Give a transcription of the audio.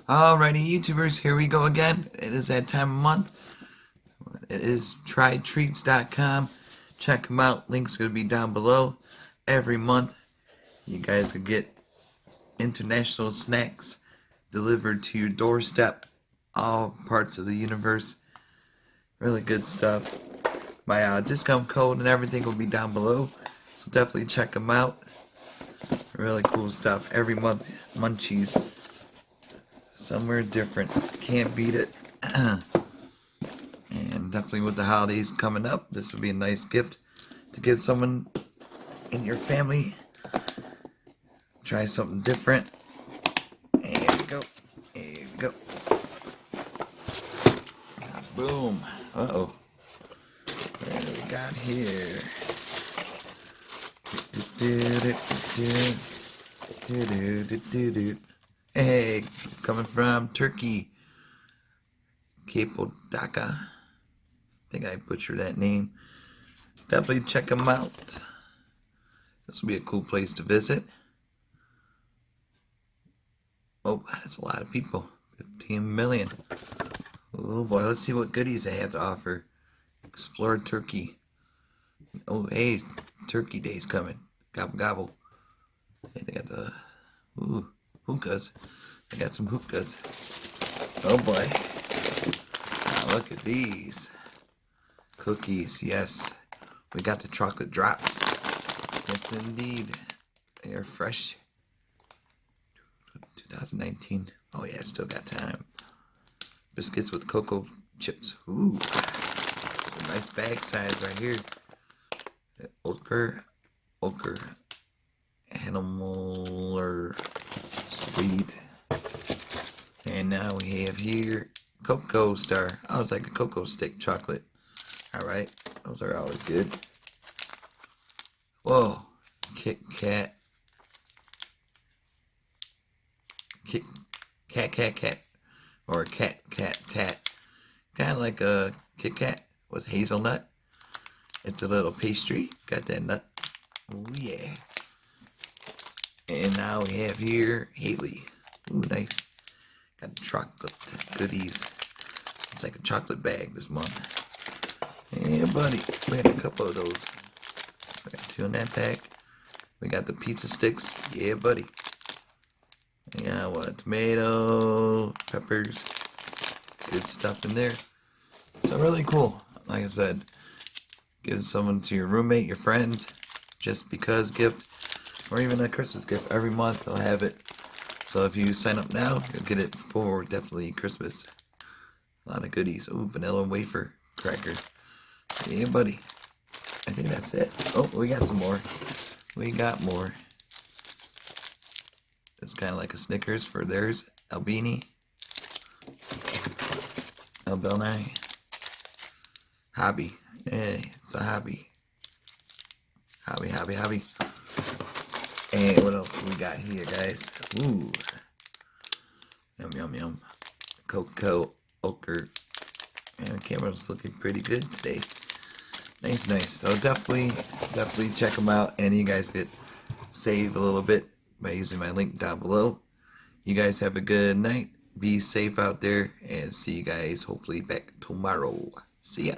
Alrighty, YouTubers, here we go again. It is that time of month. It is trytreats.com. Check them out. Link's going to be down below. Every month, you guys can get international snacks delivered to your doorstep. All parts of the universe. Really good stuff. My discount code and everything will be down below. So definitely check them out. Really cool stuff. Every month, munchies. Somewhere different. Can't beat it. And definitely with the holidays coming up, this would be a nice gift to give someone in your family. Try something different. There we go. There we go. Boom. Uh-oh. What do we got here? Hey, coming from Turkey. Cappadocia. I think I butchered that name. Definitely check them out. This will be a cool place to visit. Oh, that's a lot of people. 15 million. Oh boy, let's see what goodies they have to offer. Explore Turkey. Oh, hey, Turkey Day's coming. Gobble gobble. Hey, they got the hookahs. They got some hookahs. Oh boy. Now look at these. Cookies, yes. We got the chocolate drops. Yes, indeed. They are fresh. 2019. Oh yeah, still got time. Biscuits with cocoa chips. Ooh. It's a nice bag size right here. Ochre. Animal or sweet. And now we have here Cocoa Star. Oh, it's like a cocoa stick chocolate. Alright, those are always good. Whoa, Kit Kat. Cat. Or cat tat. Kind of like a Kit Kat with hazelnut. It's a little pastry. Got that nut. Oh yeah. And now we have here Haley. Ooh, nice. Got chocolate goodies. It's like a chocolate bag this month. Yeah, buddy. We had a couple of those. We got 2 in that pack. We got the pizza sticks. Yeah, buddy. Yeah, what? Tomato, peppers. Good stuff in there. So really cool. Like I said, give someone to your roommate, your friends, just because gift, or even a Christmas gift. Every month they'll have it. So if you sign up now, you'll get it for definitely Christmas. A lot of goodies. Ooh, vanilla wafer cracker. Yeah, buddy. I think that's it. Oh, we got some more. We got more. It's kind of like a Snickers for theirs. Albini. Hobby. Hey, it's a hobby. Hobby. And what else we got here, guys? Ooh. Yum. Cocoa ochre. And the camera's looking pretty good today. Nice. So definitely check them out. And you guys get saved a little bit by using my link down below. You guys have a good night. Be safe out there. And see you guys hopefully back tomorrow. See ya.